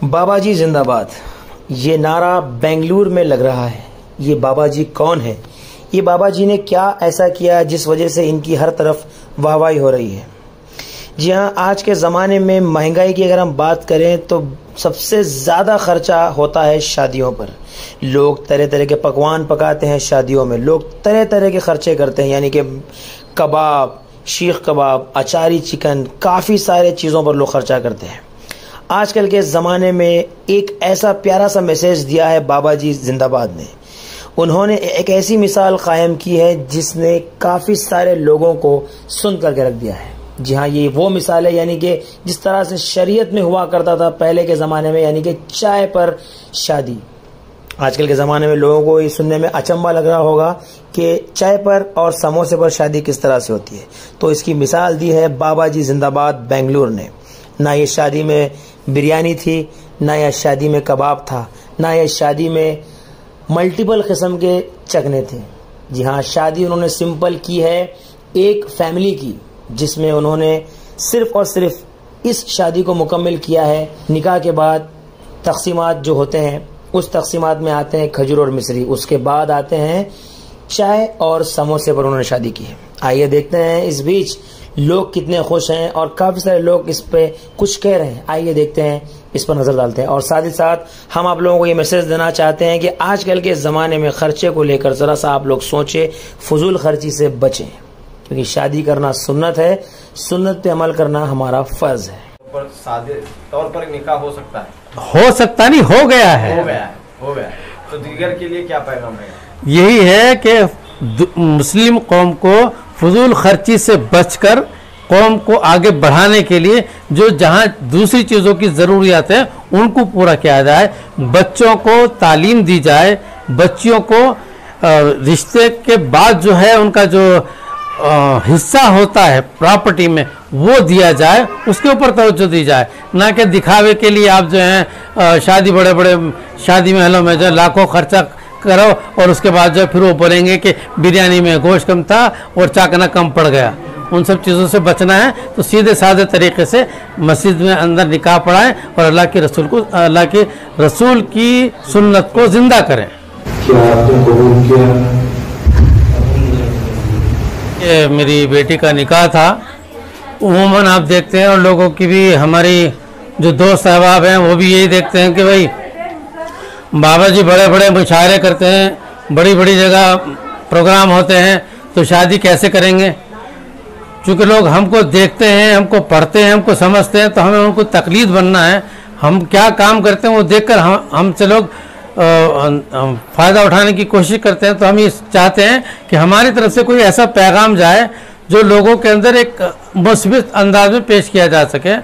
बाबा जी जिंदाबाद, ये नारा बेंगलुरु में लग रहा है। ये बाबा जी कौन है? ये बाबा जी ने क्या ऐसा किया जिस वजह से इनकी हर तरफ वाहवाही हो रही है? जी हाँ, आज के ज़माने में महंगाई की अगर हम बात करें तो सबसे ज़्यादा खर्चा होता है शादियों पर। लोग तरह तरह के पकवान पकाते हैं शादियों में, लोग तरह तरह के खर्चे करते हैं, यानी कि कबाब, शीख कबाब, अचारी चिकन, काफ़ी सारे चीज़ों पर लोग खर्चा करते हैं। आजकल के ज़माने में एक ऐसा प्यारा सा मैसेज दिया है बाबा जी जिंदाबाद ने। उन्होंने एक ऐसी मिसाल कायम की है जिसने काफ़ी सारे लोगों को सुन करके रख दिया है। जी हाँ, ये वो मिसाल है, यानी कि जिस तरह से शरीयत में हुआ करता था पहले के ज़माने में, यानी कि चाय पर शादी। आजकल के ज़माने में लोगों को ये सुनने में अचंभा लग रहा होगा कि चाय पर और समोसे पर शादी किस तरह से होती है। तो इसकी मिसाल दी है बाबा जी जिंदाबाद बेंगलुरु ने। ना ये शादी में बिरयानी थी, ना यह शादी में कबाब था, ना यह शादी में मल्टीपल किस्म के चखने थे। जी हाँ, शादी उन्होंने सिंपल की है एक फैमिली की, जिसमें उन्होंने सिर्फ और सिर्फ इस शादी को मुकम्मल किया है। निकाह के बाद तकसीमात जो होते हैं, उस तकसीमात में आते हैं खजूर और मिश्री, उसके बाद आते हैं चाय और समोसे पर उन्होंने शादी की है। आइए देखते हैं इस बीच लोग कितने खुश हैं और काफ़ी सारे लोग इस पे कुछ कह रहे हैं। आइए देखते हैं, इस पर नज़र डालते हैं। और साथ ही साथ हम आप लोगों को ये मैसेज देना चाहते हैं कि आजकल के ज़माने में खर्चे को लेकर ज़रा सा आप लोग सोचें, फजूल खर्ची से बचें, क्योंकि शादी करना सुन्नत है, सुन्नत पे अमल करना हमारा फर्ज है। पर सादे तौर पर निकाह हो सकता है? हो सकता नहीं, हो गया है। तो दीगर के लिए क्या पैगाम है? यही है कि मुस्लिम कौम को फजूल खर्ची से बचकर कौम को आगे बढ़ाने के लिए जो जहां दूसरी चीज़ों की ज़रूरियात है उनको पूरा किया जाए, बच्चों को तालीम दी जाए, बच्चियों को रिश्ते के बाद जो है उनका जो हिस्सा होता है प्रॉपर्टी में वो दिया जाए, उसके ऊपर तवज्जो दी जाए। ना कि दिखावे के लिए आप जो है शादी बड़े बड़े शादी महलों में जो लाखों खर्चा करो और उसके बाद जो फिर वो बोलेंगे कि बिरयानी में गोश्त कम था और चाकना कम पड़ गया। उन सब चीज़ों से बचना है तो सीधे साधे तरीके से मस्जिद में अंदर निकाह पढ़ाएं और अल्लाह के रसूल की सुन्नत को जिंदा करें। ये मेरी बेटी का निकाह था। उमूमन आप देखते हैं और लोगों की भी, हमारी जो दोस्त अहबाब हैं वो भी यही देखते हैं कि भाई बाबा जी बड़े बड़े मुशायरे करते हैं, बड़ी बड़ी जगह प्रोग्राम होते हैं, तो शादी कैसे करेंगे? चूँकि लोग हमको देखते हैं, हमको पढ़ते हैं, हमको समझते हैं, तो हमें उनको तकलीद बनना है। हम क्या काम करते हैं वो देखकर हमसे लोग फ़ायदा उठाने की कोशिश करते हैं। तो हम ये चाहते हैं कि हमारी तरफ से कोई ऐसा पैगाम जाए जो लोगों के अंदर एक मुस्बित अंदाज में पेश किया जा सके।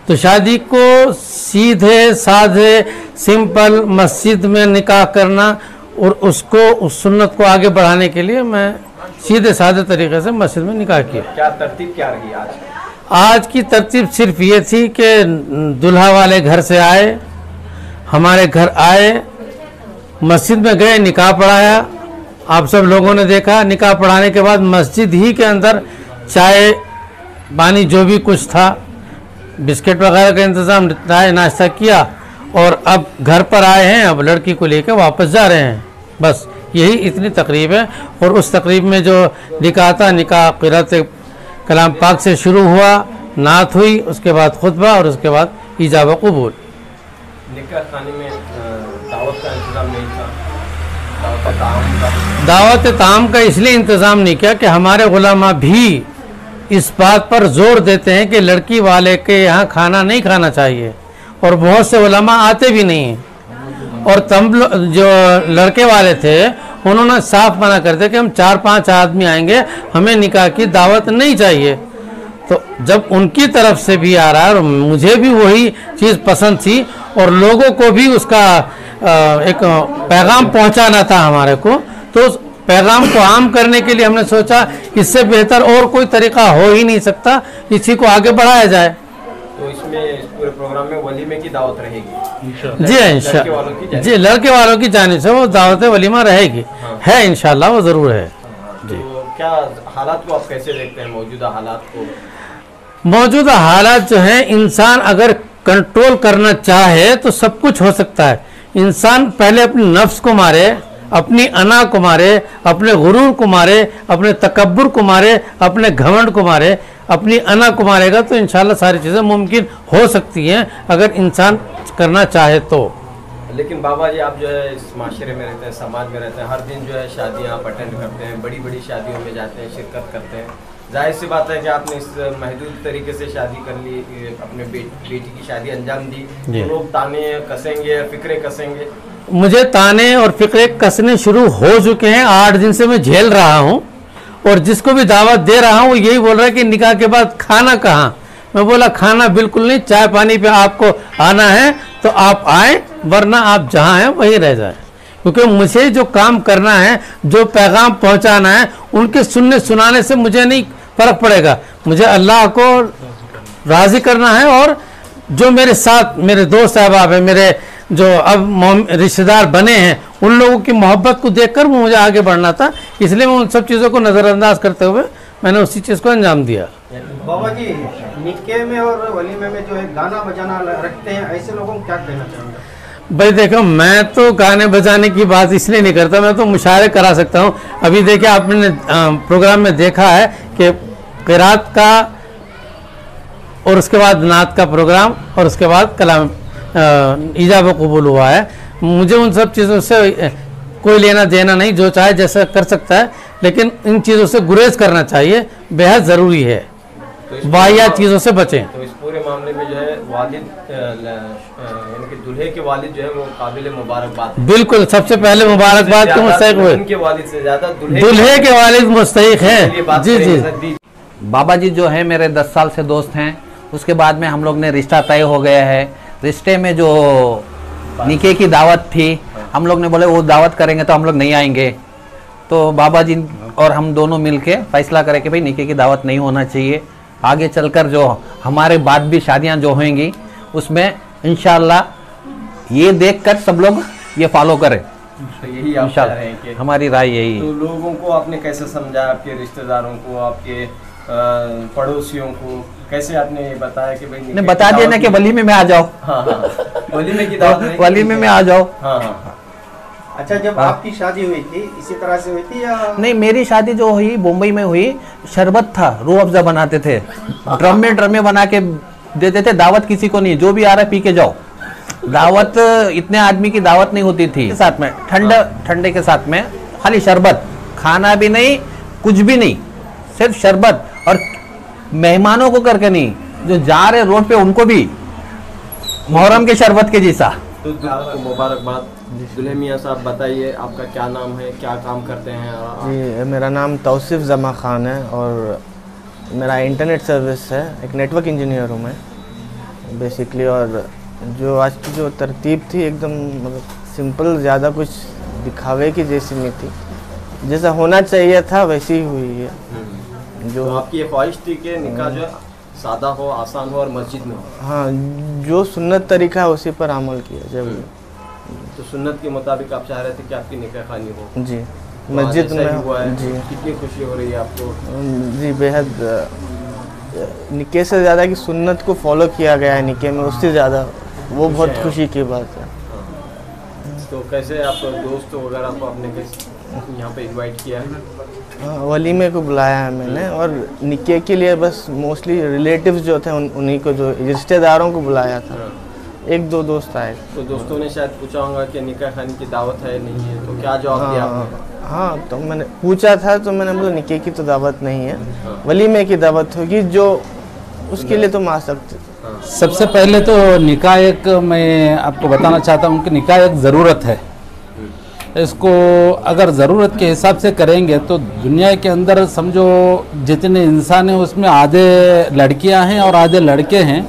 तो शादी को सीधे साधे सिंपल मस्जिद में निकाह करना और उसको उस सुन्नत को आगे बढ़ाने के लिए मैं सीधे साधे तरीके से मस्जिद में निकाह किया। क्या तरतीब क्या रही आज? आज की तरतीब सिर्फ ये थी कि दुल्हा वाले घर से आए, हमारे घर आए, मस्जिद में गए, निकाह पढ़ाया। आप सब लोगों ने देखा, निकाह पढ़ाने के बाद मस्जिद ही के अंदर चाय पानी जो भी कुछ था, बिस्किट वगैरह का इंतज़ाम, नाश्ता किया और अब घर पर आए हैं। अब लड़की को लेकर वापस जा रहे हैं। बस यही इतनी तकरीब है। और उस तकरीब में जो निकाह था, निकाह क़िरात कलाम पाक से शुरू हुआ, नात हुई, उसके बाद खुतबा और उसके बाद इजाबा कबूल। निकाह खाने में दावत का इंतज़ाम नहीं था? दावत ताम का इसलिए इंतज़ाम नहीं किया कि हमारे उलमा भी इस बात पर जोर देते हैं कि लड़की वाले के यहाँ खाना नहीं खाना चाहिए, और बहुत से उलमा आते भी नहीं हैं। और तम जो लड़के वाले थे उन्होंने साफ मना कर दिया कि हम 4-5 आदमी आएंगे, हमें निकाह की दावत नहीं चाहिए। तो जब उनकी तरफ से भी आ रहा है और मुझे भी वही चीज़ पसंद थी और लोगों को भी उसका एक पैगाम पहुंचाना था हमारे को, तो पैगाम को आम करने के लिए हमने सोचा इससे बेहतर और कोई तरीका हो ही नहीं सकता, इसी को आगे बढ़ाया जाए। तो इसमें इस पूरे प्रोग्राम में वलीमे की दावत रहेगी? जी इंशाल्लाह, जी लड़के वालों की जानिब से वो दावत वलीमा रहेगी। हाँ। है इंशाल्लाह, वो ज़रूर है। जी। तो क्या हालात को आप कैसे देखते हैं, मौजूदा हालात को? मौजूदा हालात जो हैं, इंसान अगर कंट्रोल करना चाहे तो सब कुछ हो सकता है। इंसान पहले अपने नफ्स को मारे, अपनी अना को मारे, अपने गुरूर को मारे, अपने तकब्बुर को मारे, अपने घमंड को मारे, अपनी अना को मारेगा तो इंशाल्लाह सारी चीज़ें मुमकिन हो सकती हैं अगर इंसान करना चाहे तो। लेकिन बाबा जी आप जो है इस माशरे में रहते हैं, समाज में रहते हैं, हर दिन जो है शादियाँ आप अटेंड करते हैं, बड़ी बड़ी शादियों में जाते हैं, शिरकत करते हैं। जाहिर सी बात है कि आपने इस महदूद तरीके से शादी कर ली, अपने बेटी की शादी अंजाम दी, तो लोग ताने कसेंगे, फिक्रे कसेंगे। मुझे ताने और फिक्रे कसने शुरू हो चुके हैं। 8 दिन से मैं झेल रहा हूं और जिसको भी दावत दे रहा हूं वो यही बोल रहा है कि निकाह के बाद खाना कहाँ। मैं बोला खाना बिल्कुल नहीं, चाय पानी पे आपको आना है तो आप आए, वरना आप जहाँ हैं वहीं रह जाए। क्योंकि मुझे जो काम करना है, जो पैगाम पहुंचाना है, उनके सुनने सुनाने से मुझे नहीं फर्क पड़ेगा। मुझे अल्लाह को राजी करना है और जो मेरे साथ मेरे दोस्त अहबाब हैं, मेरे जो अब रिश्तेदार बने हैं, उन लोगों की मोहब्बत को देखकर मुझे आगे बढ़ना था। इसलिए मैं उन सब चीज़ों को नज़रअंदाज करते हुए मैंने उसी चीज़ को अंजाम दिया। बाबा जी निकाह में और वलीमे में जो है गाना बजाना रखते हैं, ऐसे लोगों को क्या कहना चाहेंगे? भाई देखो, मैं तो गाने बजाने की बात इसलिए नहीं करता, मैं तो मुशायरे करा सकता हूँ। अभी देखिए आपने प्रोग्राम में देखा है कि क़िरात का और उसके बाद नात का प्रोग्राम और उसके बाद कलाम ईजाब कबूल हुआ है। मुझे उन सब चीज़ों से कोई लेना देना नहीं, जो चाहे जैसा कर सकता है, लेकिन इन चीज़ों से गुरेज करना चाहिए, बेहद ज़रूरी है। तो वाहियात चीज़ों से बचें। तो इस पूरे मामले में जो है वालिद यानी कि दूल्हे के वालिद जो है वो काबिल मुबारकबाद। बिल्कुल, सबसे पहले मुबारकबाद के मुस्तहिक हुए, उनके वालिद से ज़्यादा दूल्हे के वालिद मुस्तहिक हैं। जी जी। बाबा जी जो है मेरे 10 साल से दोस्त हैं। उसके बाद में हम लोग ने रिश्ता तय हो गया है। रिश्ते में जो निकाह की दावत थी, हम लोग ने बोले वो दावत करेंगे तो हम लोग नहीं आएंगे। तो बाबा जी और हम दोनों मिलके फैसला करें कि भाई निकाह की दावत नहीं होना चाहिए। आगे चलकर जो हमारे बाद भी शादियां जो होंगी उसमें इंशाल्लाह ये देखकर सब लोग ये फॉलो करें। तो यही आप चाह रहे हैं कि हमारी राय यही। तो लोगों को आपने कैसे समझाया, आपके रिश्तेदारों को, आपके पड़ोसियों को कैसे आपने ये बताया कि भाई ने बता दिया ना कि वलीमे में आ जाओ। हाँ हाँ, वलीमे की दावत वलीमे में आ जाओ। हाँ हाँ। अच्छा, जब आपकी शादी हुई थी इसी तरह से हुई थी या नहीं? मेरी शादी जो हुई मुंबई में हुई, शरबत था, रूह अफ़ज़ा बनाते थे, ड्रम में बना के देते थे। दावत किसी को नहीं, जो भी आ रहा है पी के जाओ। दावत इतने आदमी की दावत नहीं होती थी। साथ में ठंडे के साथ में खाली शरबत, खाना भी नहीं, कुछ भी नहीं, सिर्फ शरबत। और मेहमानों को करके नहीं, जो जा रहे रोड पे उनको भी मुहर्रम के शरबत के जैसा। तो आपको मुबारकबाद। दुल्हे मियाँ साहब बताइए, आपका क्या नाम है, क्या काम करते हैं? जी, मेरा नाम तौसीफ़ जमा खान है और मेरा इंटरनेट सर्विस है। एक नेटवर्क इंजीनियर हूँ मैं बेसिकली। और जो आज की जो तरतीब थी एकदम मतलब सिंपल, ज़्यादा कुछ दिखावे की जैसी नहीं थी, जैसा होना चाहिए था वैसी ही हुई है। जो तो आपकी ये ख्वाहिश थी कि निकाह जो सादा हो, आसान हो और मस्जिद में हो। हाँ, जो सुन्नत तरीका है उसी पर अमल किया जब। तो सुन्नत के मुताबिक आप चाह रहे थे कि आपकी निकाह खानी हो। जी, मस्जिद में हुआ है। जी। कितनी खुशी हो रही है आपको? जी, बेहद। निकाह से ज़्यादा कि सुन्नत को फॉलो किया गया है निकाह में, उससे ज़्यादा वो बहुत खुशी की बात है। तो कैसे आप दोस्त वगैरह को आपने यहाँ पे इनवाइट किया है? हाँ, वलीमे को बुलाया है मैंने। और निकाह के लिए बस मोस्टली रिलेटिव्स जो थे उन्हीं को, जो रिश्तेदारों को बुलाया था। 1-2 दोस्त आए। तो दोस्तों ने शायद पूछा होगा कि निकाह खाने की दावत है नहीं है, तो क्या जवाब दिया आपने? हाँ, तो मैंने पूछा था तो मैंने बोला निकाह की तो दावत नहीं है, वलीमे की दावत होगी, जो उसके लिए तुम आ सकते। सबसे पहले तो निकाह एक, मैं आपको बताना चाहता हूँ कि निकाह एक ज़रूरत है। इसको अगर ज़रूरत के हिसाब से करेंगे तो दुनिया के अंदर समझो जितने इंसान हैं उसमें आधे लड़कियां हैं और आधे लड़के हैं।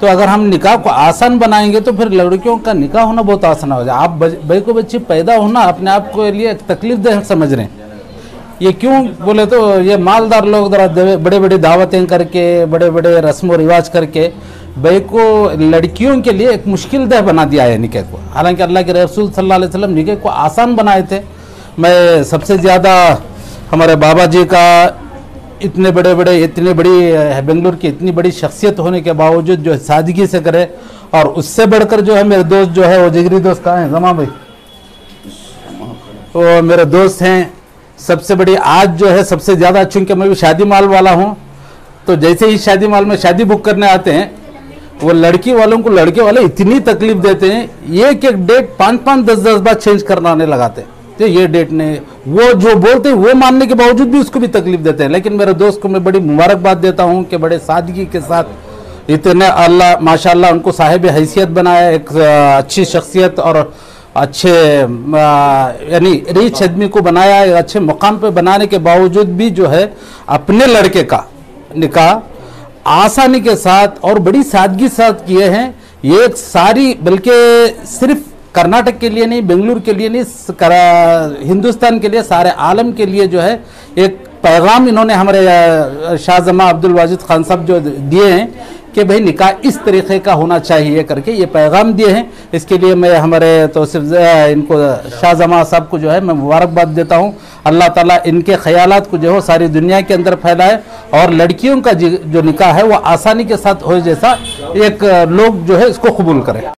तो अगर हम निकाह को आसान बनाएंगे तो फिर लड़कियों का निकाह होना बहुत आसान हो जाए। आप भाई को बच्ची पैदा होना अपने आप को लिए एक तकलीफदेह समझ रहे हैं। ये क्यों बोले तो ये मालदार लोग बड़े बड़े दावतें करके, बड़े बड़े रस्म व रिवाज करके भाई को लड़कियों के लिए एक मुश्किल दह बना दिया है निकाह को। हालांकि अल्लाह के रसूल सल्लल्लाहु अलैहि वसल्लम निकाह को आसान बनाए थे। मैं सबसे ज़्यादा हमारे बाबा जी का इतने बड़ी बेंगलुरु की इतनी बड़ी शख्सियत होने के बावजूद जो है सादगी से करे। और उससे बढ़कर जो है मेरे दोस्त जो है वो जिगरी दोस्त कहाँ हैं, जमा भाई, वो मेरे दोस्त हैं। सबसे बड़ी आज जो है सबसे ज़्यादा, चूंकि मैं भी शादी माल वाला हूँ, तो जैसे ही शादी माल में शादी बुक करने आते हैं, वो लड़की वालों को लड़के वाले इतनी तकलीफ देते हैं, एक एक डेट 5-5, 10-10 बार चेंज कराने लगाते हैं। तो ये डेट नहीं, वो जो बोलते हैं वो मानने के बावजूद भी उसको भी तकलीफ देते हैं। लेकिन मेरे दोस्त को मैं बड़ी मुबारकबाद देता हूँ कि बड़े सादगी के साथ इतने, अल्लाह माशाल्लाह उनको साहिब हैसियत बनाया, एक अच्छी शख्सियत और अच्छे यानी रिच आदमी को बनाया, अच्छे मुकाम पे बनाने के बावजूद भी जो है अपने लड़के का निकाह आसानी के साथ और बड़ी सादगी के साथ किए हैं। ये एक सारी, बल्कि सिर्फ कर्नाटक के लिए नहीं, बेंगलुरु के लिए नहीं, हिंदुस्तान के लिए, सारे आलम के लिए जो है एक पैगाम इन्होंने हमारे शाहजमा अब्दुल वाजिद खान साहब जो दिए हैं कि भाई निकाह इस तरीके का होना चाहिए करके ये पैगाम दिए हैं। इसके लिए मैं हमारे तौसीफ इनको शाहजमा साहब को जो है मैं मुबारकबाद देता हूँ। अल्लाह ताला इनके ख्यालात को जो है सारी दुनिया के अंदर फैलाए और लड़कियों का जो निकाह है वो आसानी के साथ हो, जैसा एक लोग जो है इसको कबूल करें।